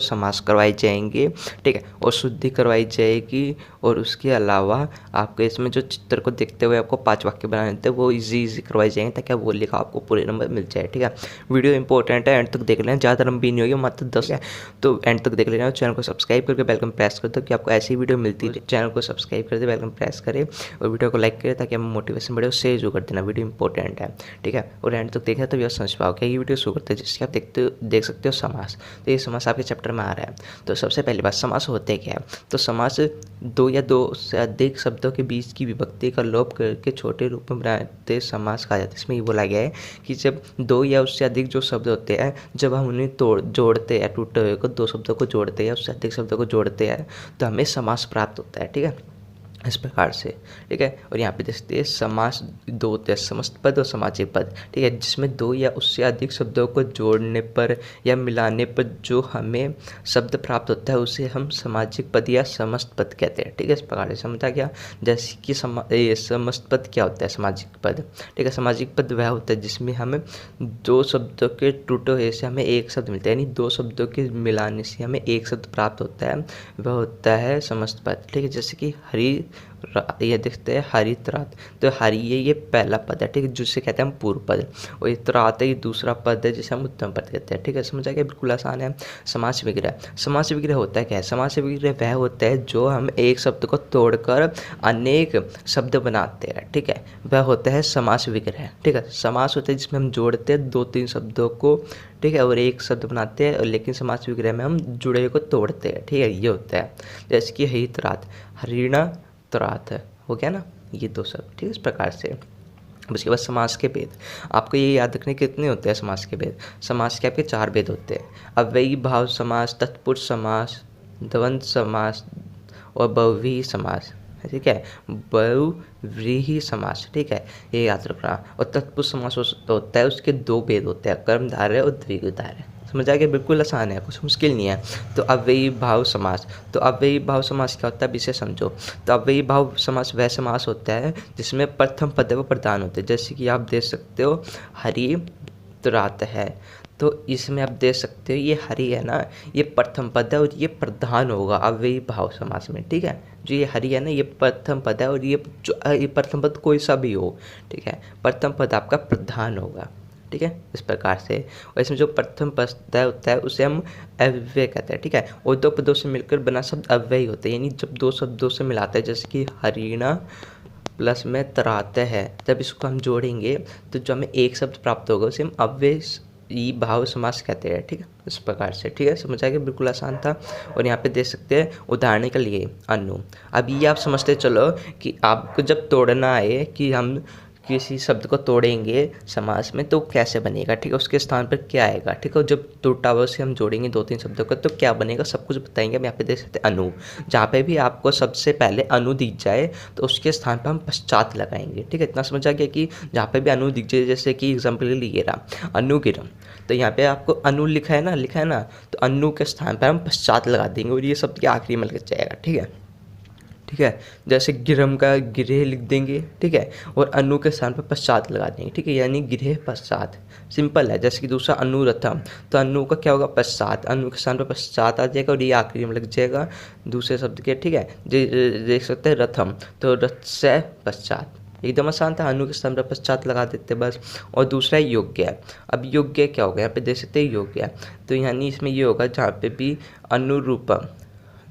समास करवाए जाएंगे, ठीक है, और शुद्धि करवाई जाएगी। और उसके अलावा आपको इसमें जो चित्र को देखते हुए आपको 5 वाक्य बनाने होते हैं वो इजी करवाए जाएंगे, ताकि आप बोलने का आपको पूरे नंबर मिल जाए, ठीक है। वीडियो इंपॉर्टेंट है, एंड तक देख लेना, ज़्यादा लंबी नहीं होगी, मात्र 10 है, तो एंड तक देख लेना। चैनल को सब्सक्राइब करके बेल आइकन प्रेस कर दो कि आपको ऐसी वीडियो मिलती है। चैनल को सब्सक्राइब कर दे, बेल आइकन प्रेस करें और वीडियो को लाइक करें, ताकि हमें मोटिवेशन बढ़े। और शेयर जो कर देना, वीडियो इंपॉर्टेंट है, ठीक है। और एंड तक देखना तभी आप समझ पाओगे। ये वीडियो शुरू करते हैं जिससे आप देख सकते हो समास। तो ये समास आपके चैप्टर में आ रहा है। तो सबसे पहली बात, समास होते क्या है। तो समास दो या दो से अधिक शब्दों के बीच की विभक्ति का लोप करके छोटे रूप में बनाते समास कहा जाता है। इसमें ये बोला गया है कि जब दो या उससे अधिक जो शब्द होते हैं, जब हम उन्हें जोड़ते हैं, टूटे हुए को दो शब्दों को जोड़ते हैं, उससे अधिक शब्दों को जोड़ते हैं, तो हमें समास प्राप्त होता है, ठीक है, इस प्रकार से, ठीक है। और यहाँ पे देखते हैं समास दो होते हैं, समस्त पद और समाजी पद, ठीक है, जिसमें दो या उससे अधिक शब्दों को जोड़ने पर या मिलाने पर जो हमें शब्द प्राप्त होता है उसे हम सामाजिक पद या समस्त पद कहते हैं, ठीक है। इस प्रकार से समझा गया। जैसे कि समस्त पद क्या होता है, सामाजिक पद, ठीक है। सामाजिक पद वह होता है जिसमें हमें दो शब्दों के टूटे हुए से हमें एक शब्द मिलता है, यानी दो शब्दों के मिलाने से हमें एक शब्द प्राप्त होता है, वह होता है समस्त पद, ठीक है। जैसे कि हरी, ये देखते हैं हरित रात, तो हरि ये पहला पद है, ठीक है, जिसे कहते हैं हम पूर्व पद। और ये रात है, ये दूसरा पद है जिसे हम उत्तम पद कहते हैं, ठीक है। समझ आ गया, बिल्कुल आसान है। समास विग्रह, समास विग्रह होता है क्या है। समास विग्रह वह होता है जो हम एक शब्द को तोड़कर अनेक शब्द बनाते हैं, ठीक है, वह होता है समास विग्रह, ठीक है। समास होता है जिसमें हम जोड़ते हैं 2-3 शब्दों को, ठीक है, और एक शब्द बनाते हैं, लेकिन समास विग्रह में हम जुड़े हुए को तोड़ते हैं, ठीक है, ये होता है। जैसे कि हित रात, हरिणा रात है, हो गया ना, ये दो शब्द, ठीक है, इस प्रकार से। उसके बाद समास के भेद, आपको ये याद रखने कितने होते हैं समास के भेद। समास के आपके 4 भेद होते हैं, अव्ययी भाव समास, तत्पुरुष समास, द्वंद्व समास और बहुव्रीहि समास, ठीक है, बहुव्रीहि समास, ठीक है, ये याद रखना। और तत्पुरुष समास होता है, उसके 2 भेद होते हैं, कर्मधारय और द्विगुधारय। समझ आ गया, बिल्कुल आसान है, कुछ मुश्किल नहीं है। तो अव्ययी भाव समास, तो अव्ययी भाव समास क्या होता है, अब इसे समझो। तो अव्ययी भाव समास वह समास होता है जिसमें प्रथम पद वो प्रधान होते हैं। जैसे कि आप देख सकते हो हरि रात है, तो इसमें आप देख सकते हो ये हरि है ना, ये प्रथम पद है और ये प्रधान होगा अव्ययी भाव समास में, ठीक है। जो ये हरि है ना, ये प्रथम पद है और ये प्रथम पद कोई सा भी हो, ठीक है, प्रथम पद आपका प्रधान होगा, ठीक है, इस प्रकार से। और इसमें जो प्रथम पद होता है उसे हम अव्यय कहते हैं, ठीक है। और 2 पदों से मिलकर बना शब्द अव्ययी होते हैं, यानी जब 2 शब्दों से मिलाते हैं, जैसे कि हरिणा प्लस में तराते हैं, जब इसको हम जोड़ेंगे तो जो हमें एक शब्द प्राप्त होगा उसे हम अव्ययी भाव समास कहते हैं, ठीक है, इस प्रकार से, ठीक है। समझ आ गया, बिल्कुल आसान था। और यहाँ पे देख सकते हैं उदाहरण के लिए अनु। अब ये आप समझते चलो कि आपको जब तोड़ना है कि हम किसी शब्द को तोड़ेंगे समास में तो कैसे बनेगा, ठीक है, उसके स्थान पर क्या आएगा, ठीक है। जब टूटा हुआ से हम जोड़ेंगे 2-3 शब्दों को तो क्या बनेगा, सब कुछ बताएंगे। हम यहाँ पे देख सकते हैं अनु, जहाँ पे भी आपको सबसे पहले अनु दिख जाए तो उसके स्थान पर हम पश्चात लगाएंगे, ठीक है। इतना समझ आ गया कि जहाँ पे भी अनु दिख जाए, जैसे कि एग्जाम्पल के लिए ये रहा अनुगिरम, तो यहाँ पे आपको अनु लिखा है ना, तो अनु के स्थान पर हम पश्चात लगा देंगे और ये शब्द के आखिरी में लग जाएगा, ठीक है, ठीक है। जैसे गिरम का गिरह लिख देंगे, ठीक है, और अनु के स्थान पर पश्चात लगा देंगे, ठीक है, यानी गिरह पश्चात, सिंपल है। जैसे कि दूसरा अनुरथम, तो अनु का क्या होगा, पश्चात, अनु के स्थान पर पश्चात आ जाएगा और ये आखिरी में लग जाएगा दूसरे शब्द के, ठीक है। देख सकते हैं रथम, तो रथ से पश्चात, एकदम आसान था, अनु के स्थान पर पश्चात लगा देते बस। और दूसरा है योग्य। अब योग्य क्या होगा, यहाँ पे देख सकते हैं योग्य, तो यानी इसमें ये होगा जहाँ पे भी अनुरूपम,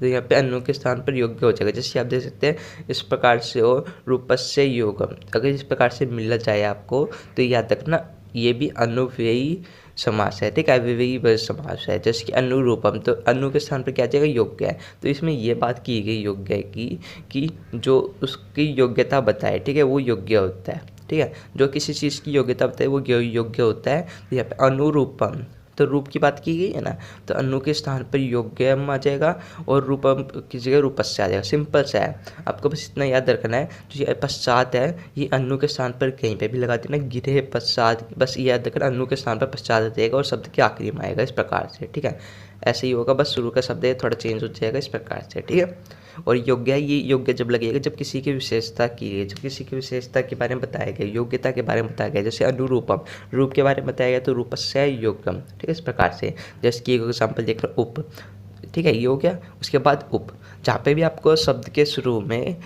तो यहाँ पे अनु के स्थान पर योग्य हो जाएगा। जैसे आप देख सकते हैं इस प्रकार से हो रूपस्य योगम, अगर इस प्रकार से मिल जाए आपको तो याद रखना ये भी अनुव्ययी समास है, ठीक है, अव्ययी समास है। जैसे कि अनुरूपम, तो अनु के स्थान पर क्या आ जाएगा, योग्य है। तो इसमें ये बात की गई योग्य की कि जो उसकी योग्यता बताए, ठीक है, वो योग्य होता है, ठीक है, जो किसी चीज़ की योग्यता बताए वो योग्य होता है। तो यहाँ पे अनुरूपम, तो रूप की बात की गई है ना, तो अनु के स्थान पर योग्यम आ जाएगा और रूपम की जगह रूपस्य आ जाएगा, सिंपल सा है। आपको बस इतना याद रखना है, जो ये पश्चात है ये अनु के स्थान पर कहीं पे भी लगा देना, गिरह पश्चात, बस ये याद रखना अनु के स्थान पर पश्चात आ जाएगा और शब्द के आखिरी में आएगा, इस प्रकार से, ठीक है। ऐसे ही होगा, बस शुरू का शब्द है थोड़ा चेंज हो जाएगा, इस प्रकार से, ठीक है। और योग्य, ये योग्य जब लगेगा जब किसी की विशेषता की गई, जब किसी की विशेषता के बारे में बताया गया, योग्यता के बारे में बताया गया। जैसे अनुरूपम, रूप के बारे में बताया गया तो रूपस्य योग्यम, ठीक है, इस प्रकार से। जैसे कि एक एग्जाम्पल देख लो उप, ठीक है, ये हो गया। उसके बाद उप, जहाँ पे भी आपको शब्द के शुरू में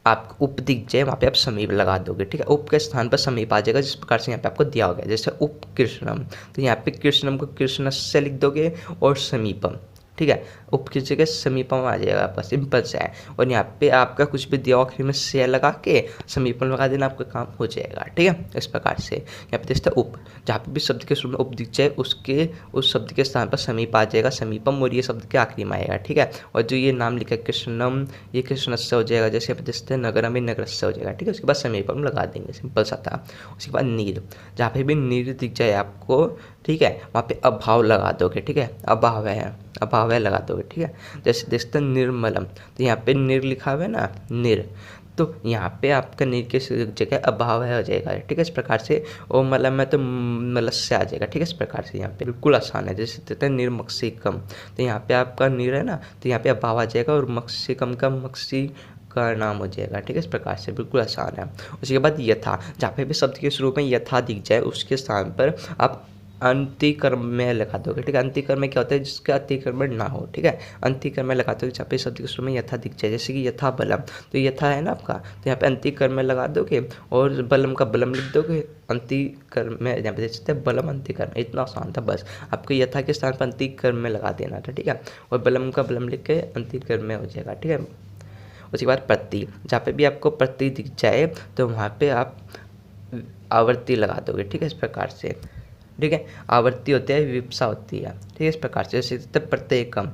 आपको उप दिख जाए वहाँ पे आप समीप लगा दोगे, ठीक है। उप के स्थान पर समीप आ जाएगा, जिस प्रकार से यहाँ पे आपको दिया हो गया, जैसे उप कृष्णम, तो यहाँ पे कृष्णम को कृष्णस्य लिख दोगे और समीपम, ठीक है, उप की जगह समीपम आ जाएगा आपका, सिंपल से है। और यहाँ पे आपका कुछ भी दिया आखिर में से लगा के समीपम लगा देना, आपका काम हो जाएगा, ठीक है। इस प्रकार से यहाँ पे देखते हैं उप, जहाँ पे भी शब्द के शुरू में उप दिख जाए उसके उस शब्द के स्थान पर समीप आ जाएगा, समीपम, और ये शब्द के आखिरी में आएगा, ठीक है। और जो ये नाम लिखा है कृष्णम, ये कृष्णस्य हो जाएगा, जैसे यहाँ पे देखते हैं नगरम, ये नगरस्य हो जाएगा, ठीक है। उसके बाद समीपम लगा देंगे, सिंपल सा था। उसके बाद नीर, जहाँ पे भी नीर दिख जाए आपको, ठीक है, वहाँ पे अभाव लगा दोगे, ठीक है, अभाव है लगा दोगे, ठीक है। जैसे देखते हैं निर्मलम, तो यहाँ पे निर लिखा हुआ है ना, निर, तो यहाँ पे आपका निर के जगह अभाव है हो जाएगा, ठीक है। इस प्रकार से ओ मलम में तो मलस्य आ जाएगा, ठीक है। इस प्रकार से यहाँ पे बिल्कुल आसान है। जैसे देखते हैं निर्मक्सिकम, तो यहाँ पे आपका निर है ना, तो यहाँ पे अभाव आ जाएगा और मक्सिकम का मक्सी का नाम हो जाएगा, ठीक है। इस प्रकार से बिल्कुल आसान है। उसके बाद यथा, जहाँ पे भी शब्द के शुरू में यथा दिख जाए उसके स्थान पर आप अंतिकर्म में लगा दोगे, ठीक है। अंतिकर्म में क्या होता है, जिसका अतिक्रमण ना हो, ठीक है। अंतिकर्म में लगा दोगे जहाँ पे शब्द के शुरू में यथा दिख जाए, जैसे कि यथा बलम, तो यथा है ना आपका, तो यहाँ पे अंतिकर्म में लगा दोगे और बलम का बलम लिख दोगे, अंतिकर्म में यहाँ पे देख सकते हैं बलम अंतिकर्म, इतना आसान था। बस आपको यथा के स्थान पर अंतिकर्म में लगा देना था, ठीक है, और बलम का बलम लिख के अंतिकर्म में हो जाएगा, ठीक है। उसके बाद प्रति, जहाँ पे भी आपको प्रति दिख जाए तो वहाँ पे आप आवर्ती लगा दोगे, ठीक है। इस प्रकार से, ठीक है, आवर्ती होती है, विप्सा होती है, ठीक है। इस प्रकार से जैसे प्रत्येकम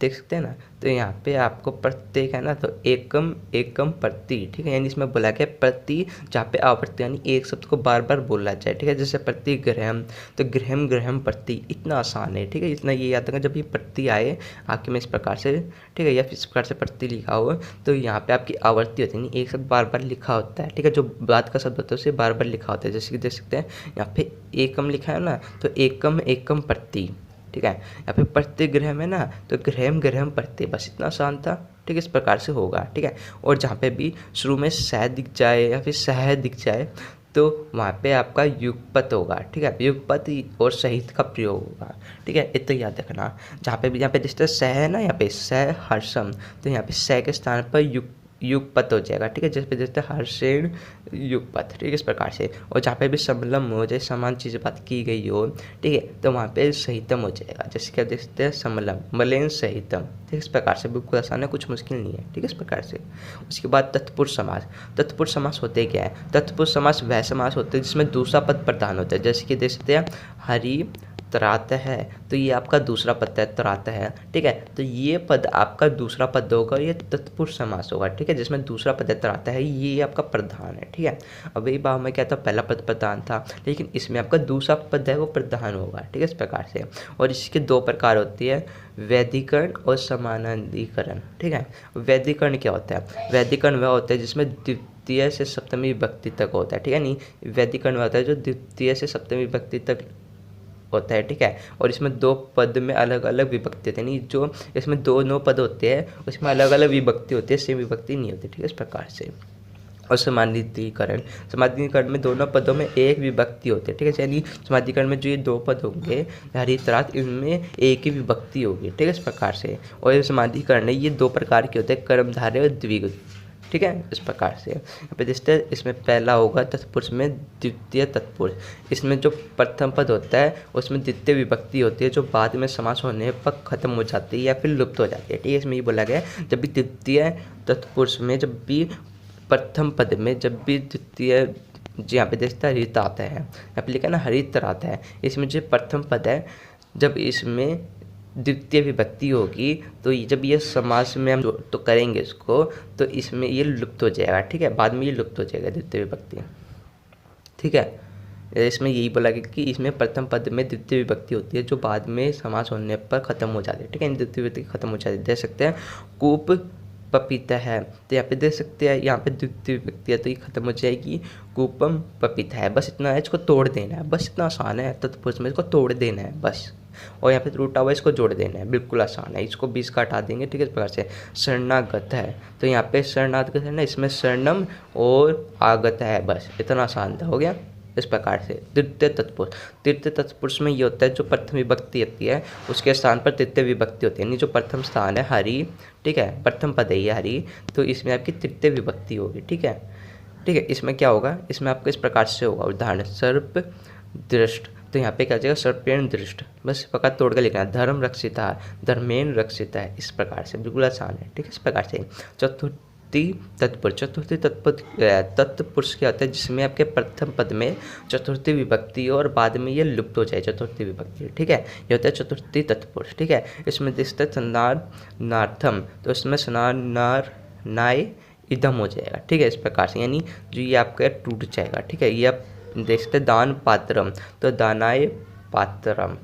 देख सकते हैं ना, तो यहाँ पे आपको प्रत्येक है ना, तो एकम एकम प्रति, ठीक है, यानी इसमें बोला गया प्रति, जहाँ पे आवर्ती यानी एक शब्द को बार बार बोला जाए, ठीक है। जैसे प्रति ग्रहम, तो ग्रहम ग्रहम प्रति, इतना आसान है, ठीक है। इतना ये याद रखना, जब ये प्रति आए आके में इस प्रकार से, ठीक है, या फिर इस प्रकार से प्रति लिखा हो तो यहाँ पे आपकी आवर्ती होती है, यानी एक शब्द बार बार लिखा होता है, ठीक है। जो बाद का शब्द होता है उसे बार बार लिखा होता है, जैसे कि देख सकते हैं यहाँ पे एकम लिखा है ना, तो एकम एकम प्रति, ठीक है। यहाँ पे प्रतिग्रह में ना, तो ग्रहम ग्रहम प्रति, बस इतना आसान था, ठीक है। इस प्रकार से होगा, ठीक है। और जहाँ पे भी शुरू में सह दिख जाए या फिर सह दिख जाए तो वहाँ पे आपका युगपत होगा, ठीक है, युगपत और सहित का प्रयोग होगा, ठीक है। इतना याद रखना। जहाँ पे भी, यहाँ पे जिस तरह सह है ना, यहाँ पे सह हर्षम, तो यहाँ पे सह के स्थान पर युगपत हो जाएगा, ठीक है। जैसे हर्षेण युगपत, ठीक है। इस प्रकार से। और जहाँ पे भी समलम हो जाए, समान चीज़ बात की गई हो, ठीक है, तो वहाँ पे सहितम हो जाएगा, जैसे क्या देखते हैं समलम मलेन सहितम, ठीक है। इस प्रकार से बिल्कुल आसान है, कुछ मुश्किल नहीं है, ठीक है। इस प्रकार से। उसके बाद तत्पुरुष समास। तत्पुरुष समास होते क्या है? तत्पुरुष समास वह समास होते हैं जिसमें दूसरा पद प्रधान होता है, जैसे कि देख सकते हैं हरि त्रात है, तो ये आपका दूसरा पद है, त्रात है, ठीक है। तो ये पद आपका दूसरा पद होगा, ये तत्पुरुष समास होगा, ठीक है, जिसमें दूसरा पद है, त्रात है, ये आपका प्रधान है, ठीक है। अब ये भाव में क्या था, पहला पद प्रधान था, लेकिन इसमें आपका दूसरा पद है वो प्रधान होगा, ठीक है। इस प्रकार से। और इसके दो प्रकार होती है, वैधिकरण और समानाधिकरण, ठीक है। वैधिकरण क्या होता है? वैधिकरण वह होता है जिसमें द्वितीय से सप्तमी विभक्ति तक होता है, ठीक है। नहीं, वैधिकरण वह होता है जो द्वितीय से सप्तमी विभक्ति तक होता है, ठीक है। और इसमें दो पद में अलग अलग विभक्ति होती है, यानी जो इसमें दो पद होते हैं उसमें अलग अलग विभक्ति होती है, सेम विभक्ति नहीं होती, ठीक है। इस प्रकार से। और समानाधिकरण, समानाधिकरण में दोनों पदों में एक विभक्ति होती है, ठीक है। यानी समानाधिकरण में जो ये दो पद होंगे हरि त्रात, इनमें एक ही विभक्ति होगी, ठीक है। इस प्रकार से। और ये समानाधिकरण है, ये दो प्रकार के होते हैं, कर्मधारय और द्विगु, ठीक है। इस प्रकार से। यहाँ पे देखते हैं, इसमें पहला होगा तत्पुरुष में द्वितीय तत्पुरुष, इसमें जो प्रथम पद होता है उसमें द्वितीय विभक्ति होती है जो बाद में समास होने पर खत्म हो जाती है या फिर लुप्त हो जाती है, ठीक है। इसमें ये बोला गया है जब भी द्वितीय तत्पुरुष में, जब भी प्रथम पद में, जब भी द्वितीय, जी यहाँ पे देखता है हरित आता है, यहाँ पे लिखा है ना हरित आता है, इसमें जो प्रथम पद है जब इसमें द्वितीय विभक्ति होगी तो जब ये समास में हम तो करेंगे इसको, तो इसमें ये लुप्त हो जाएगा, ठीक है। बाद में ये लुप्त हो जाएगा द्वितीय विभक्ति, ठीक है। इसमें यही बोला गया कि इसमें प्रथम पद में द्वितीय विभक्ति होती है जो बाद में समास होने पर खत्म हो जाती है, ठीक है। द्वितीय विभक्ति खत्म हो जाती है। देख सकते हैं कूप पपीता है, तो यहाँ पे देख सकते हैं यहाँ पे द्वितीय विभक्ति है तो ये खत्म हो जाएगी, कूपम पपीता है, बस इतना है, इसको तोड़ देना है, बस इतना आसान है। तत्पुरुष में इसको तोड़ देना है बस, और यहाँ पे रूटा हुआ इसको जोड़ देना है, बिल्कुल आसान है। इसको 20 का हटा देंगे, ठीक है। इस प्रकार से। शरणागत है, तो यहाँ पे शरणागत है ना, इसमें शरणम और आगत है, बस इतना आसान था, हो गया। इस प्रकार से। तृतीय तत्पुरुष, तृतीय तत्पुरुष में ये होता है जो प्रथम विभक्ति होती है उसके स्थान पर तृतीय विभक्ति होती है, यानी जो प्रथम स्थान है हरि, ठीक है, प्रथम पद है ये हरि, तो इसमें आपकी तृतीय विभक्ति होगी, ठीक है। ठीक है, इसमें क्या होगा, इसमें आपको इस प्रकार से होगा, उदाहरण सर्प दृष्ट, तो यहाँ पे क्या जाएगा सर्पेण दृष्ट, बस प्रकार तोड़ कर लिखना है। धर्म रक्षिता, धर्मेण रक्षिता है, इस प्रकार से बिल्कुल आसान है, ठीक है, इस प्रकार से। चतुर्थी तत्पुरुष, चतुर्थी तत्पुरुष क्या होता है जिसमें आपके प्रथम पद में चतुर्थी विभक्ति हो और बाद में ये लुप्त हो जाए चतुर्थी विभक्ति, ठीक है, ये होता है चतुर्थी तत्पुरुष, ठीक है। इसमें दिखता है सनार नार्थम, तो इसमें सनार नार नाय इदम हो जाएगा, ठीक है, इस प्रकार से, यानी जो ये आपका टूट जाएगा, ठीक है। ये आप देखते दान पात्रम, तो दानाय पात्रम,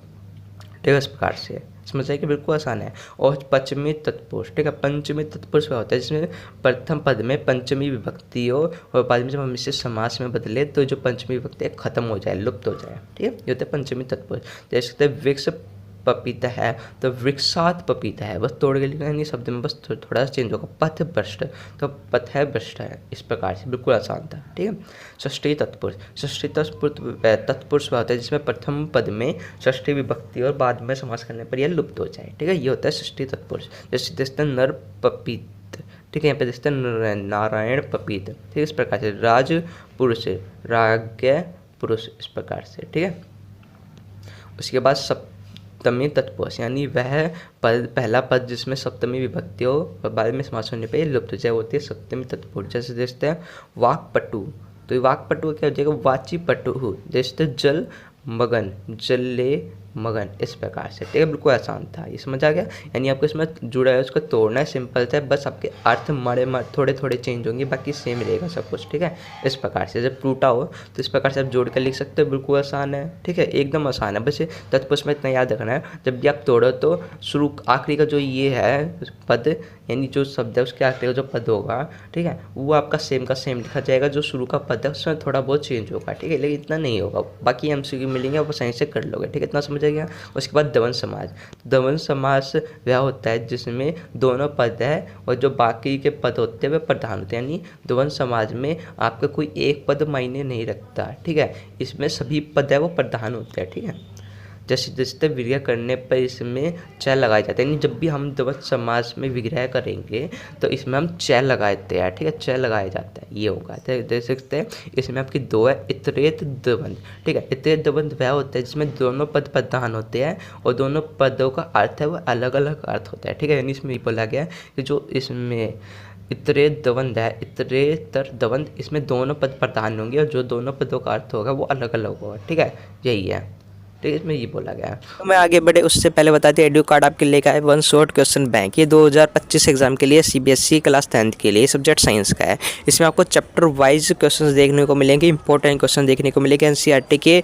ठीक है, इस प्रकार से समझ आए कि बिल्कुल आसान है। और पंचमी तत्पुरुष, ठीक है, पंचमी तत्पुरुष क्या होता है जिसमें प्रथम पद में पंचमी विभक्ति हो और बाद में जब हम इसे समास में बदले तो जो पंचमी विभक्ति है खत्म हो जाए, लुप्त हो जाए, ठीक है, ये होता है पंचमी तत्पुरुष। जैसे वृक्ष पपीता है तो वृक्षात पपीता है, बस तोड़ के लिखना नहीं, शब्द में बस थोड़ा सा चेंज होगा। पथ भ्रष्ट, तो पथ है भ्रष्ट है, इस प्रकार से बिल्कुल आसान था, ठीक है। षष्ठी तत्पुरुष, षष्ठी तत्पुरुष होता है जिसमें प्रथम पद में षष्ठी विभक्ति और बाद में समास करने पर यह लुप्त हो जाए, ठीक है, ये होता है षष्ठी तत्पुरुष। जैसे देखते हैं नर पपीत, ठीक है, यहाँ पे देखते हैं नारायण पपीत, ठीक है, इस प्रकार से। राज पुरुष, राज्ञ पुरुष, इस प्रकार से, ठीक है। उसके बाद सप्तमी तत्पुरुष, यानी वह पद, पहला पद जिसमें सप्तमी विभक्ति हो और बाद में समास होने पर लुप्त हो जाए, होती है सप्तमी तत्पुरुष। जैसे देखते हैं वाक्पटु, तो वाक्पटु क्या हो जाएगा वाची पटु, जैसे जल मगन, जले मगन, इस प्रकार से, ठीक है, बिल्कुल आसान था, ये समझ आ गया। यानी आपको इसमें जुड़ा है उसको तोड़ना है, सिंपल था, बस आपके अर्थ मरे थोड़े थोड़े चेंज होंगे, बाकी सेम रहेगा सब कुछ, ठीक है, इस प्रकार से। जब टूटा हो तो इस प्रकार से आप जोड़ कर लिख सकते हो, बिल्कुल आसान है, ठीक है, एकदम आसान है। बस ये तत्पुरुष में इतना याद रखना है, जब भी आप तोड़ो तो शुरू आखिरी का जो ये है पद, यानी जो शब्द है उसके आखिरी का जो पद होगा, ठीक है, वो आपका सेम का सेम लिखा जाएगा, जो शुरू का पद है उसमें थोड़ा बहुत चेंज होगा, ठीक है, लेकिन इतना नहीं होगा, बाकी MCQ मिलेंगे आप सही से कर लोगे, ठीक है, इतना समझ आ गया। उसके बाद द्वंद्व समास, द्वंद्व समास वह होता है जिसमें दोनों पद है और जो बाकी के पद होते हैं वे प्रधान होते हैं, यानी द्वंद्व समाज में आपका कोई एक पद मायने नहीं रखता, ठीक है, इसमें सभी पद है वो प्रधान होते हैं, ठीक है। जैसे जैसे विग्रह करने पर इसमें च लगाए जाते हैं, यानी जब भी हम द्वंद्व समास में विग्रह करेंगे तो इसमें हम च लगाते हैं, ठीक है, च लगाया जाता है, ये होगा, देख सकते हैं। इसमें आपकी दो है इतरेत द्वंद्व, ठीक है, इतरेत द्वंद्व वह होता है जिसमें दोनों पद प्रधान होते हैं और दोनों पदों का अर्थ है वो अलग अलग अर्थ होता है, ठीक है, यानी इसमें बोला गया है कि जो इसमें इतरेत द्वंद्व है, इतरेतर द्वंद्व, इसमें दोनों पद प्रधान होंगे और जो दोनों पदों का अर्थ होगा वो अलग अलग होगा, ठीक है, यही है, ठीक है, इसमें ये बोला गया है। तो मैं आगे बढ़े उससे पहले बता दें एडू कार्ड आपके लेकर आए वन शॉर्ट क्वेश्चन बैंक, ये 2025 एग्जाम के लिए CBSE क्लास 10th के लिए सब्जेक्ट साइंस का है। इसमें आपको चैप्टर वाइज क्वेश्चंस देखने को मिलेंगे, इंपॉर्टेंट क्वेश्चन देखने को मिलेंगे। एनसीईआरटी के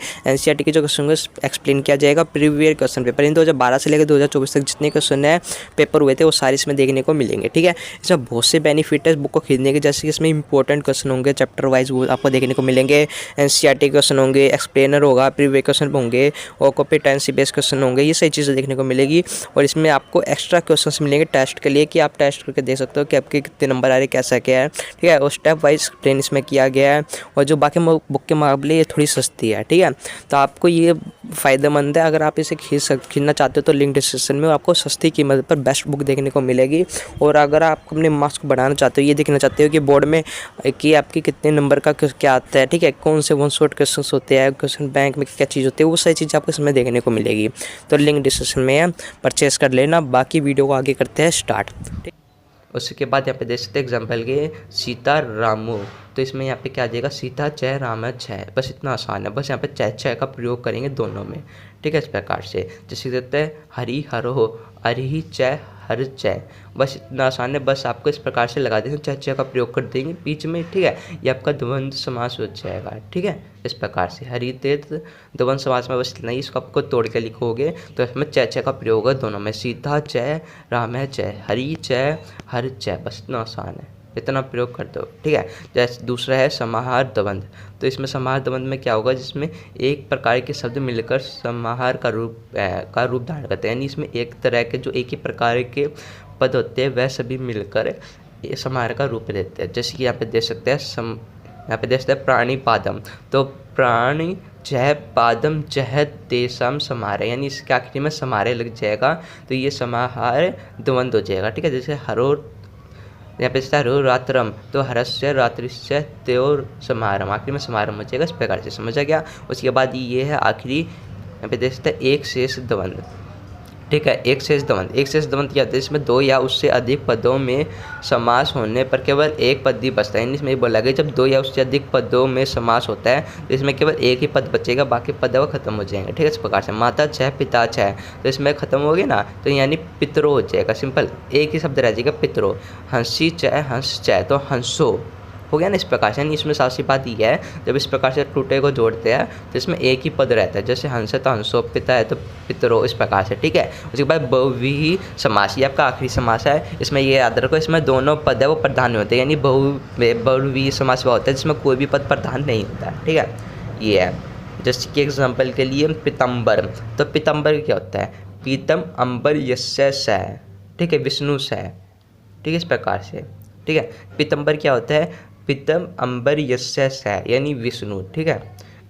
जो क्वेश्चन एक्सप्लेन किया जाएगा प्रीवियस क्वेश्चन पेपर, इन 2012 से लेकर 2024 तक जितने क्वेश्चन है पेपर हुए थे वो सारे इसमें देखने को मिलेंगे, ठीक है। इसमें बहुत से बेनिफिट है बुक को खरीदने के, जैसे कि इसमें इंपॉर्टेंट क्वेश्चन होंगे चैप्टर वाइज वो आपको देखने को मिलेंगे, एनसीईआरटी क्वेश्चन होंगे, एक्सप्लेनर होगा, प्रीवियस क्वेश्चन होंगे और कॉम्पिटेंसी बेस्ड क्वेश्चन होंगे, ये सही चीज़ें देखने को मिलेगी। और इसमें आपको एक्स्ट्रा क्वेश्चंस मिलेंगे टेस्ट के लिए कि आप टेस्ट करके देख सकते हो कि आपके कितने नंबर आ रहे, कैसा क्या है, ठीक है, और स्टेप वाइज एक्सप्लेन इसमें किया गया है। और जो बाकी बुक के मुकाबले ये थोड़ी सस्ती है, ठीक है, तो आपको ये फ़ायदेमंद है। अगर आप इसे खरीदना चाहते हो तो लिंक डिस्क्रिप्शन में आपको सस्ती कीमत पर बेस्ट बुक देखने को मिलेगी। और अगर आप अपने मार्क्स को बढ़ाना चाहते हो, ये देखना चाहते हो कि बोर्ड में कि आपके कितने नंबर का क्या आता है, ठीक है, कौन से वन शॉट क्वेश्चन होते हैं, क्वेश्चन बैंक में क्या चीज़ होती है, वो सारी चीज़ आपको इसमें देखने को मिलेगी। तो लिंक डिस्क्रिप्शन में है, परचेस कर लेना। बाकी वीडियो को आगे करते हैं स्टार्ट। उसके बाद यहाँ पे देख सकते हैं एग्जाम्पल के सीता रामू, तो इसमें यहाँ पे क्या आ जाएगा सीता चय राम छय, बस इतना आसान है, बस यहाँ पे चय चय का प्रयोग करेंगे दोनों में, ठीक है, इस प्रकार से। जैसे देते हैं हरि हरो, अरि चय हर चय, बस इतना आसान है, बस आपको इस प्रकार से लगा देंगे, चय चय का प्रयोग कर देंगे बीच में, ठीक है, ये आपका द्वंद्व समास हो जाएगा, ठीक है, इस प्रकार से। हरि तेज द्वंद्व समास में बस इतना ही, इसको आपको तोड़ के लिखोगे तो इसमें चय चय का प्रयोग है दोनों में, सीता चय राम चय, हरि चय हर चय, बस इतना आसान है, इतना प्रयोग कर दो, ठीक है। जैसे दूसरा है समाहार द्वंद्व, तो इसमें समाहार द्वंद्व में क्या होगा, जिसमें एक प्रकार के शब्द मिलकर समाहार का रूप धारण करते हैं, यानी इसमें एक तरह के जो एक ही प्रकार के पद होते हैं वह सभी मिलकर समाहार का रूप लेते हैं। जैसे कि यहाँ पे देख सकते हैं यहाँ पे देखते हैं प्राणी पादम, तो प्राणी जह पादम जह तेषाम समारे, यानी इसके आखिरी में समारे लग जाएगा तो ये समाहार द्वंद्व हो जाएगा। ठीक है, जैसे हरो यहाँ पे हरो रात्रम, तो हरस्य रात्रिश्य त्योर समारम, आखिरी में समारम हो जाएगा। इस प्रकार से समझ आ गया। उसके बाद ये है आखिरी, यहाँ पे देख सकते हैं एक शेष द्वंद्व। ठीक है, एक शेष द्वंद्व, एक शेष द्वंद्व क्या होता है, इसमें दो या उससे अधिक पदों में समास होने पर केवल एक पद ही बचता है। इसमें बोला गया जब दो या उससे अधिक पदों में समास होता है तो इसमें केवल एक ही पद बचेगा, बाकी पद वो खत्म हो जाएंगे। ठीक है, इस प्रकार से माता छः पिता छः, तो इसमें खत्म हो गया ना, तो यानी पितरो हो जाएगा, सिंपल एक ही शब्द रह जाएगा पितरो। हंसी चय हंस चय, तो हंसो हो गया ना। इस प्रकार से, यानी इसमें साफ सी बात यह है, जब इस प्रकार से टूटे को जोड़ते हैं तो इसमें एक ही पद रहता है, जैसे हंस है तो हंसो, पिता है तो पितरो, इस प्रकार से। ठीक है, उसके बाद बहुव्रीहि समास, ये आपका आखिरी समास है। इसमें ये याद रखो, इसमें दोनों पद है वो प्रधान होते हैं, यानी बहुव्रीहि समास वो होता है जिसमें कोई भी पद प्रधान नहीं होता है। ठीक है, ये है। जैसे कि एग्जाम्पल के लिए पीतम्बर, तो पीतम्बर क्या होता है, पीतम अंबर यस्य स, ठीक है, विष्णु स। ठीक है, इस प्रकार से। ठीक है, पीतम्बर क्या होता है, पीतम अंबर यस्य स, यानी विष्णु। ठीक है,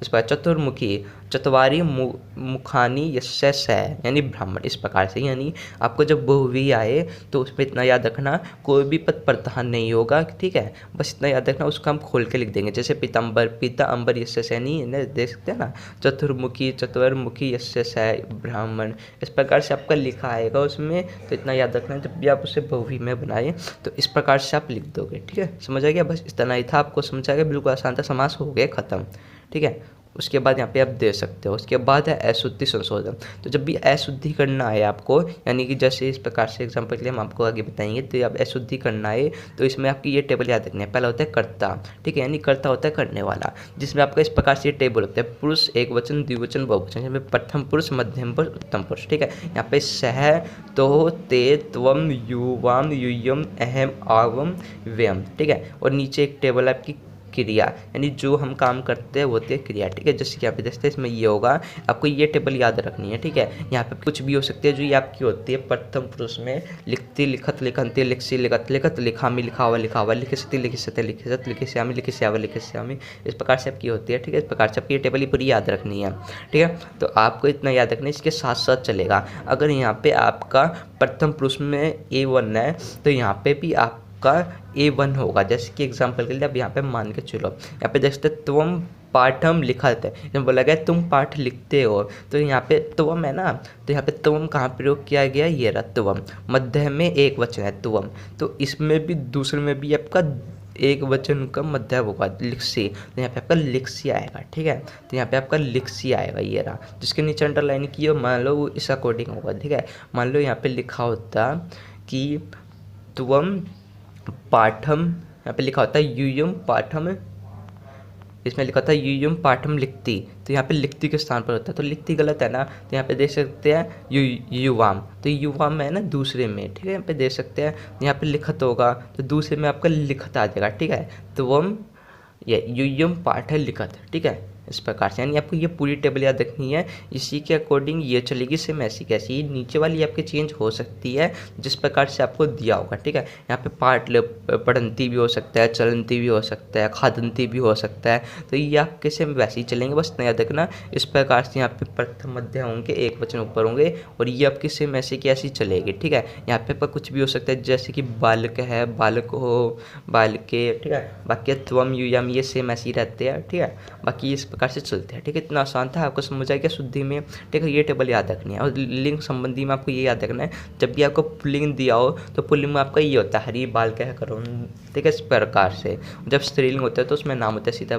इस पर चतुर्मुखी, चतवारी मुखानी यस्य स, यानी ब्राह्मण। इस प्रकार से, यानी आपको जब बहुव्रीहि आए तो उसमें इतना याद रखना कोई भी पद प्रधान नहीं होगा। ठीक है, बस इतना याद रखना, उसका हम खोल के लिख देंगे। जैसे पीतम्बर, पीता अंबर यस्य स, यानी देख सकते हैं ना, चतुर्मुखी चतुर्मुखी यस्य स ब्राह्मण, इस प्रकार से आपका लिखा आएगा उसमें। तो इतना याद रखना, जब भी आप उसे बहुव्रीहि में बनाए तो इस प्रकार से आप लिख दोगे। ठीक है, समझ आ गया, बस इतना ही था, आपको समझ आ गया, बिल्कुल आसान था, समास हो गया खत्म। ठीक है, उसके बाद यहाँ पे आप दे सकते हो। उसके बाद है अशुद्धि संशोधन, तो जब भी अशुद्धि करना है आपको, यानी कि जैसे इस प्रकार से एग्जांपल के लिए हम आपको आगे बताएंगे, तो अब अशुद्धि करना है तो इसमें आपकी ये टेबल याद रखनी है। पहला होता है कर्ता, ठीक है, यानी कर्ता होता है करने वाला, जिसमें आपका इस प्रकार से ये टेबल होता है, पुरुष एक वचन द्विवचन बहुवचन, जिसमें प्रथम पुरुष मध्यम पुरुष उत्तम पुरुष। ठीक है, यहाँ पे सह तो ते त्वम युवाम यूयम अहम आवम व्यम। ठीक है, और नीचे एक टेबल आपकी क्रिया, यानी जो हम काम करते हैं वो होती है क्रिया। ठीक है, जैसे कि यहाँ पे देखते हैं, इसमें ये होगा, आपको ये टेबल याद रखनी है। ठीक है, यहाँ पे कुछ भी हो सकती है जो ये आपकी होती है प्रथम पुरुष में, लिखती लिखत लिखंती लिखसी लिखत लिखत लिखामी लिखावा लिखावा लिखिसती लिखिसते लिखिसत लिखिश्यामी लिखिश्यावा लिखिश्यामी, इस प्रकार से आपकी होती है। ठीक है, इस प्रकार से आपकी ये टेबल ही पूरी याद रखनी है। ठीक है, तो आपको इतना याद रखना है, इसके साथ साथ चलेगा। अगर यहाँ पे आपका प्रथम पुरुष में A1 है तो यहाँ पे भी आप का A1 होगा। जैसे कि एग्जांपल के लिए अब यहाँ पे मान के चलो, यहाँ पे देखते तुम पाठम लिखत है, जब बोला गया तुम पाठ लिखते हो, तो यहाँ पे तुम है ना, तो यहाँ पे तुम कहाँ प्रयोग किया गया, ये रहा तुम, मध्य में एक वचन है तुम, तो इसमें भी दूसरे में भी आपका एक वचन का मध्य होगा लिखसी, तो यहाँ पे आपका लिखसी आएगा। ठीक है, तो यहाँ पे आपका लिखसी आएगा, ये रहा, जिसके नीचे अंडरलाइन की हो, मान लो वो इस अकॉर्डिंग होगा। ठीक है, मान लो यहाँ पे लिखा होता कि तुम पाठम, यहाँ पे लिखा होता है यूयम पाठम, इसमें लिखा था यूयम पाठम लिखती, तो यहाँ पे लिखती के स्थान पर होता है, तो लिखती गलत है ना, तो यहाँ पे देख सकते हैं युवाम, तो युवाम है ना दूसरे में। ठीक है, यहाँ पे देख सकते हैं, यहाँ पे लिखत होगा तो दूसरे में आपका लिखत आ जाएगा। ठीक है, तो वम ये यूयम पाठ है लिखत। ठीक है, इस प्रकार से, यानी आपको ये पूरी टेबल याद रखनी है, इसी के अकॉर्डिंग ये चलेगी, सेम ऐसी कैसी, नीचे वाली आपकी चेंज हो सकती है जिस प्रकार से आपको दिया होगा। ठीक है, यहाँ पे पाठ पढ़ंती भी हो सकता है, चलंती भी हो सकता है, खादंती भी हो सकता है, तो ये आपके सेम वैसे ही चलेंगे, बस इतना याद रखना। इस प्रकार से यहाँ पे प्रथम मध्य होंगे, एक वचन ऊपर होंगे, और ये आपकी सेम ऐसे की ऐसी चलेगी। ठीक है, यहाँ पे आपका कुछ भी हो सकता है, जैसे कि बालक है, बालक हो, बालके। ठीक है, बाकी त्वम युयम ये सेम ऐसे ही रहते हैं। ठीक है, बाकी इस प्रकार से चलते हैं। ठीक है, इतना आसान था, आपको समझ आएगा शुद्धि में। ठीक है, ये टेबल याद रखनी है, और लिंग संबंधी में आपको ये याद रखना है, जब भी आपको पुल्लिंग दिया हो तो पुल्लिंग में आपका ये होता है हरि बाल कह करो। ठीक है, इस प्रकार से। जब स्त्रीलिंग होता है तो उसमें नाम होता है सीता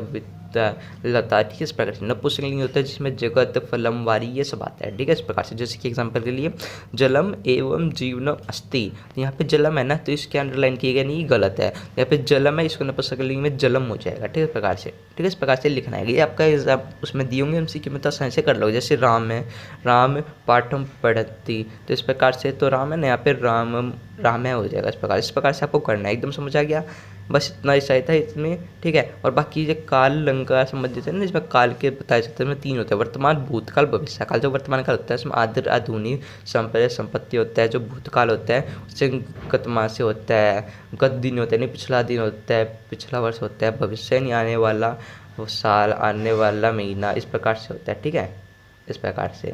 लता। ठीक है, इस प्रकार से। नपुंसकलिंग होता है जिसमें जगत फलम वारी ये सब आता है। ठीक है, इस प्रकार से। जैसे कि एग्जाम्पल के लिए जलम एवं जीवनम अस्ति, यहाँ पे जलम है ना, तो इसके अंडरलाइन किया गया नहीं, गलत है, यहाँ पे जलम है, इसको नपुंसकलिंग में जलम हो जाएगा। ठीक है, इस प्रकार से। ठीक है, इस प्रकार से लिखना है। ये आपका एग्जाम उसमें दिए होंगे MCQ में, तो आसानी से कर लो। जैसे राम है, राम पाठम पढ़ती, तो इस प्रकार से, तो राम है ना, यहाँ पे राम रामय हो जाएगा। इस प्रकार से आपको करना है। एकदम समझ आ गया? बस इतना ही चाहिए था इसमें, ठीक है। और बाकी जो काल लंका संबंधित है ना, इसमें काल के बताए जाते हैं, तीन होते हैं, वर्तमान, भूतकाल, भविष्यकाल। जो वर्तमान काल होता है इसमें आदर, आधुनिक, संपर्य, संपत्ति होता है। जो भूतकाल होता है उससे गत मास से होता है, गत दिन होता है यानी पिछला दिन होता है, पिछला वर्ष होता है, भविष्य यानी आने वाला साल, आने वाला महीना, इस प्रकार से होता है, ठीक है। इस प्रकार से,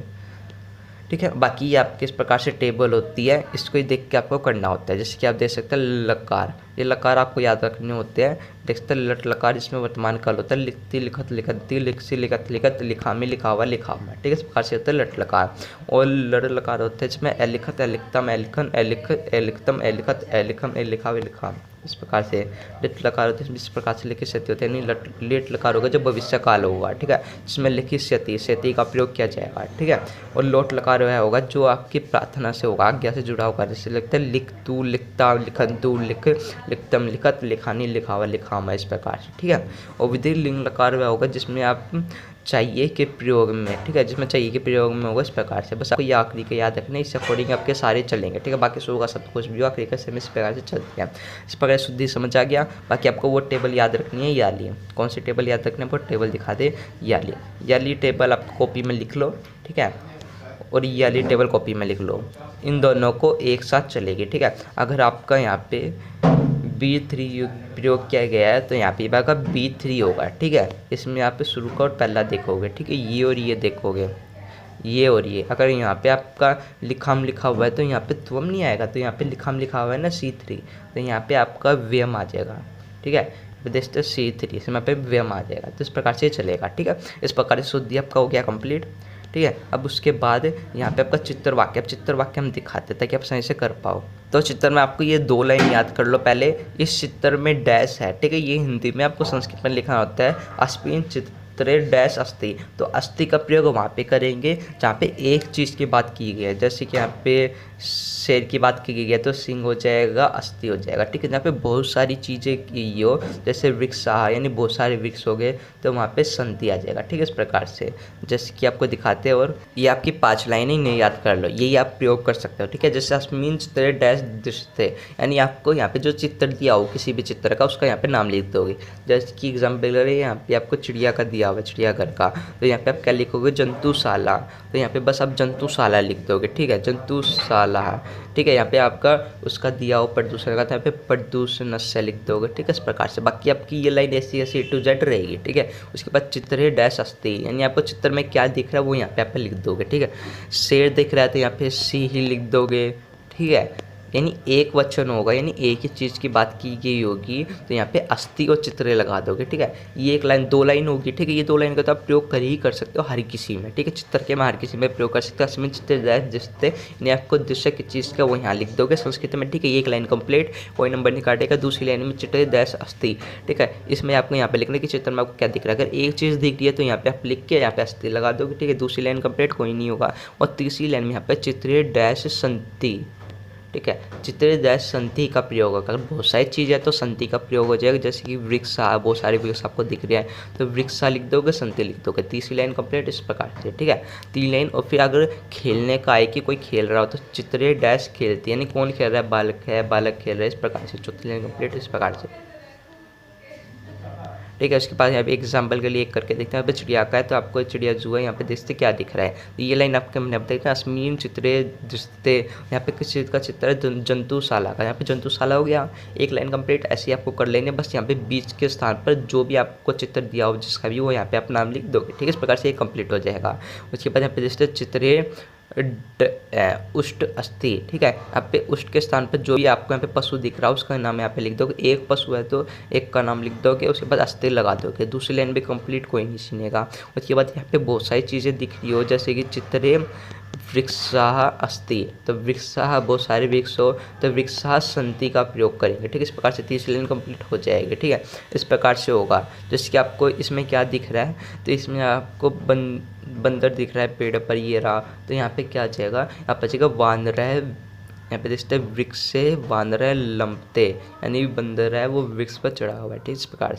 ठीक है। बाकी ये आपके इस प्रकार से टेबल होती है, इसको ही देख के आपको करना होता है। जैसे कि आप देख सकते हैं लकार, ये लकार आपको याद रखने होते हैं। देख सकते हैं लट लकार, जिसमें वर्तमान काल होता है, लिखती लिखत लिखती, लिखसी लिखत लिखत, लिखा में लिखावा लिखावा, ठीक है। इस प्रकार से होता है लट लकार। और लड़ लकार होता है जिसमें एलिखत एलिखतम एलिखन एलिख एलिखतम एलिखत एलिखम एलिखावे लिखाम, इस प्रकार से। लिट लकार होते हैं इस प्रकार से लिखित स्थिति होते हैं, यानी लेट लकार होगा जब भविष्य काल होगा, ठीक है, जिसमें लिखित स्थिति का प्रयोग किया जाएगा, ठीक है। और लोट लकार वह होगा जो आपकी प्रार्थना से होगा, आज्ञा से जुड़ा होगा। जैसे लिखते हैं लिख तू लिखता, लिखन तू लिख, लिखतम लिखत, लिखानी लिखावा लिखामा, इस प्रकार से, ठीक है। और विधि लिंग लकार वह होगा जिसमें आप चाहिए के प्रयोग में, ठीक है, जिसमें चाहिए के प्रयोग में होगा, इस प्रकार से। बस आपको ये आखिरी का याद रखना है, इस अकॉर्डिंग आपके सारे चलेंगे, ठीक है। बाकी शो का सब कुछ भी आखिरी का सेम इस प्रकार से चलते हैं। इस प्रकार शुद्धि समझ आ गया। बाकी आपको वो टेबल याद रखनी है, या लिए कौन सी टेबल याद रखनी है, वो टेबल दिखा दे, या लिए टेबल आप कॉपी में लिख लो, ठीक है। और ये वाली टेबल कॉपी में लिख लो, इन दोनों को एक साथ चलेगी, ठीक है। अगर आपका यहाँ पे B3 प्रयोग किया गया है तो यहाँ पे आपका B3 होगा, ठीक है। इसमें यहाँ पे शुरू का और पहला देखोगे, ठीक है, ये और ये देखोगे, ये और ये। अगर यहाँ पे आपका लिखाम लिखा हुआ है तो यहाँ पे त्वम नहीं आएगा, तो यहाँ पे लिखाम लिखा हुआ है ना C3, तो यहाँ पे आपका व्यम आ जाएगा, ठीक है। देखते C3 इसमें यहाँ पे व्यम आ जाएगा, तो इस प्रकार से चलेगा, ठीक है। इस प्रकार से शुद्धि आपका हो गया कंप्लीट, ठीक है। अब उसके बाद यहाँ पे आपका चित्र वाक्य, अब चित्र वाक्य हम दिखाते हैं ताकि आप सही से कर पाओ। तो चित्र में आपको ये 2 लाइन याद कर लो पहले। इस चित्र में डैश है, ठीक है, ये हिंदी में आपको संस्कृत में लिखना होता है, अस्मिन् चित्रे डैश अस्ति। तो अस्ति का प्रयोग वहाँ पे करेंगे जहाँ पे एक चीज़ की बात की गई है। जैसे कि यहाँ पे शेर की बात की गई है तो सिंह हो जाएगा, अस्थि हो जाएगा, ठीक है। जहाँ पे बहुत सारी चीज़ें की हो, जैसे वृक्ष यानी बहुत सारे वृक्ष हो गए, तो वहाँ पे संति आ जाएगा, ठीक है। इस प्रकार से जैसे कि आपको दिखाते हैं, और ये आपकी 5 लाइनें नहीं याद कर लो, यही आप प्रयोग कर सकते हो, ठीक है। जैसे अस्मिन् चित्रे डैश दृश्यते, यानी आपको यहाँ पे जो चित्र दिया हो किसी भी चित्र का, उसका यहाँ पे नाम लिख दोगे। जैसे कि एग्जाम्पल है, यहाँ पे आपको चिड़िया का दिया हुआ, चिड़ियाघर का, तो यहाँ पे आप क्या लिखोगे, जंतुशाला, तो यहाँ पे बस आप जंतुशाला लिख दोगे, ठीक है, जंतुशाला, ठीक है। यहाँ पे आपका उसका दिया हो प्रदूषण का, तो यहाँ पे प्रदूषण से लिख दोगे, ठीक है। इस प्रकार से बाकी आपकी ये लाइन ऐसी ऐसी A to Z रहेगी, ठीक है। उसके बाद चित्र डैश अस्ति, यानी आपको चित्र में क्या दिख रहा है वो यहाँ पे आप लिख दोगे, ठीक है। शेर दिख रहा है तो यहाँ पे सी ही लिख दोगे, ठीक है, यानी एक वचन होगा, यानी एक ही चीज़ की बात की गई होगी, तो यहाँ पे अस्थि और चित्र लगा दोगे, ठीक है। ये एक लाइन 2 लाइन होगी, ठीक है। ये 2 लाइन का तो आप प्रयोग कर ही कर सकते हो हर किसी में, ठीक है। चित्र के में हर किसी में प्रयोग कर सकते हो। अस्मिन् चित्रे जिससे यानी आपको दृश्य की चीज़ का वो यहाँ लिख दोगे संस्कृत में, ठीक है। ये एक लाइन कंप्लीट, कोई नंबर नहीं काटेगा। दूसरी लाइन में चित्रे डैश अस्थि, ठीक है। इसमें आपको यहाँ पे लिखना है कि चित्र में आपको क्या दिख रहा है। अगर एक चीज़ दिख रही है तो यहाँ पे आप लिख के यहाँ पे अस्थि लगा दोगे, ठीक है। दूसरी लाइन कंप्लीट, कोई नहीं होगा। और तीसरी लाइन में यहाँ पे चित्रे डैश संति, ठीक है, चित्रे डैश संति का प्रयोग होगा। अगर बहुत सारी चीज़ है तो संति का प्रयोग हो जाएगा। जैसे कि वृक्ष, बहुत सारे वृक्ष आपको दिख रहा है तो वृक्षा लिख दोगे, संति लिख दोगे। तीसरी लाइन कंप्लीट इस प्रकार से, ठीक है। 3 लाइन। और फिर अगर खेलने का है कि कोई खेल रहा हो तो चित्रे डैश खेलती, यानी कौन खेल रहा है, बालक खेल रहा है, इस प्रकार से। चौथी लाइन कंप्लीट इस प्रकार से, ठीक है। उसके बाद यहाँ पे एग्जाम्पल के लिए एक करके देखते हैं। यहाँ पे चिड़िया का है तो आपको चिड़िया जू है, यहाँ पे देखते क्या दिख रहा है। तो ये लाइन आपके मैंने बताया, अस्मिन् चित्रे दृश्यते, यहाँ पे किस चीज़ का चित्र है, जंतुशाला का, यहाँ पे जंतुशाला हो गया। एक लाइन कंप्लीट ऐसे आपको कर लेंगे। बस यहाँ पे बीच के स्थान पर जो भी आपको चित्र दिया हो जिसका भी, वो यहाँ पे आप नाम लिख दोगे, ठीक है। इस प्रकार से ये कंप्लीट हो जाएगा। उसके बाद यहाँ पे देखते चित्रे उष्ट अस्थि, ठीक है। यहाँ पे उष्ट के स्थान पर जो भी आपको यहाँ पे पशु दिख रहा है उसका नाम यहाँ पे लिख दोगे। एक पशु है तो एक का नाम लिख दोगे, उसके बाद अस्थि लगा दोगे। दूसरी लाइन भी कंप्लीट, कोई नहीं सुनेगा। उसके बाद यहाँ पे बहुत सारी चीज़ें दिख रही हो, जैसे कि चित्रे वृक्षाः अस्ति, तो वृक्षाः बहुत सारे वृक्ष हो तो वृक्षाः संति का प्रयोग करेंगे, ठीक है। इस प्रकार से तीसरी लाइन कंप्लीट हो जाएगी, ठीक है। इस प्रकार से होगा। जैसे कि आपको इसमें क्या दिख रहा है, तो इसमें आपको बंदर दिख रहा है पेड़ पर, ये रहा, तो यहाँ पे क्या आ जाएगा, यहाँ पर जाएगा वानरः यहाँ पे देखते हैं वृक्ष से बांदर लंपते, यानी बंदर है वो वृक्ष पर चढ़ा हुआ है। ठीक, इस प्रकार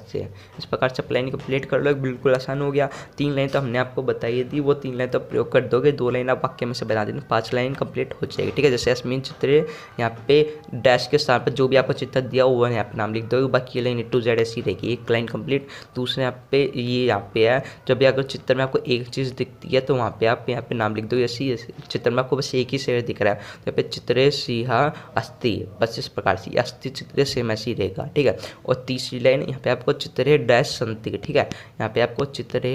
से आप लाइन कंप्लीट कर लो, बिल्कुल आसान हो गया। 3 लाइन तो हमने आपको बताई थी, वो 3 लाइन तो प्रयोग कर दोगे, 2 लाइन आप वाक्य में से बना देना, 5 लाइन कंप्लीट हो जाएगी। ठीक है, जैसे यास्मीन चित्र, यहाँ पे डैश के स्थान पर जो भी आपको चित्र दिया वो यहाँ पे नाम लिख दोगे, बाकी लाइन A to Z ऐसी रहेगी। एक लाइन कंप्लीट। दूसरे यहाँ पे ये यहाँ पे है, जब भी अगर चित्र में आपको एक चीज़ दिखती है तो वहाँ पे आप यहाँ पे नाम लिख दो। ऐसी चित्र में आपको बस एक ही शेर दिख रहा है, तो यहाँ पे चित्रे सिंहा अस्थि, बस इस प्रकार से अस्थि चित्रे सेम ऐसी रहेगा। ठीक है, और तीसरी लाइन यहाँ पे आपको चित्रे डैश संति। ठीक है, यहाँ पे आपको चित्रे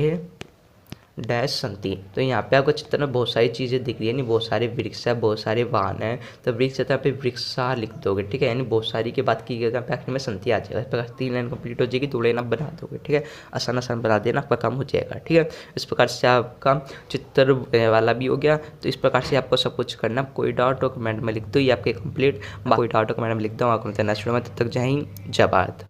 डैश संति, तो यहाँ पे आपको चित्र में बहुत सारी चीज़ें दिख रही है, यानी बहुत सारे वृक्ष है, बहुत सारे वाहन है, तो वृक्ष है तो यहाँ पे वृक्षा लिख दोगे। ठीक है, यानी बहुत सारी की बात की गई, यहाँ पे आखिर में संति आ जाएगा। इस प्रकार 3 लाइन कंप्लीट हो जाएगी, 2 लाइन आप बना दोगे। ठीक है, आसान आसान बना देना, आपका काम हो जाएगा। ठीक है, इस प्रकार से आपका चित्र वाला भी हो गया। तो इस प्रकार से आपको सब कुछ करना। कोई डाउट हो कमेंट में लिख दो, ये आपके कंप्लीट। कोई डाउट हो कमेंट में लिख दो, आपको नेक्स्ट वीडियो में। तब तक जय हिंद, जय भारत।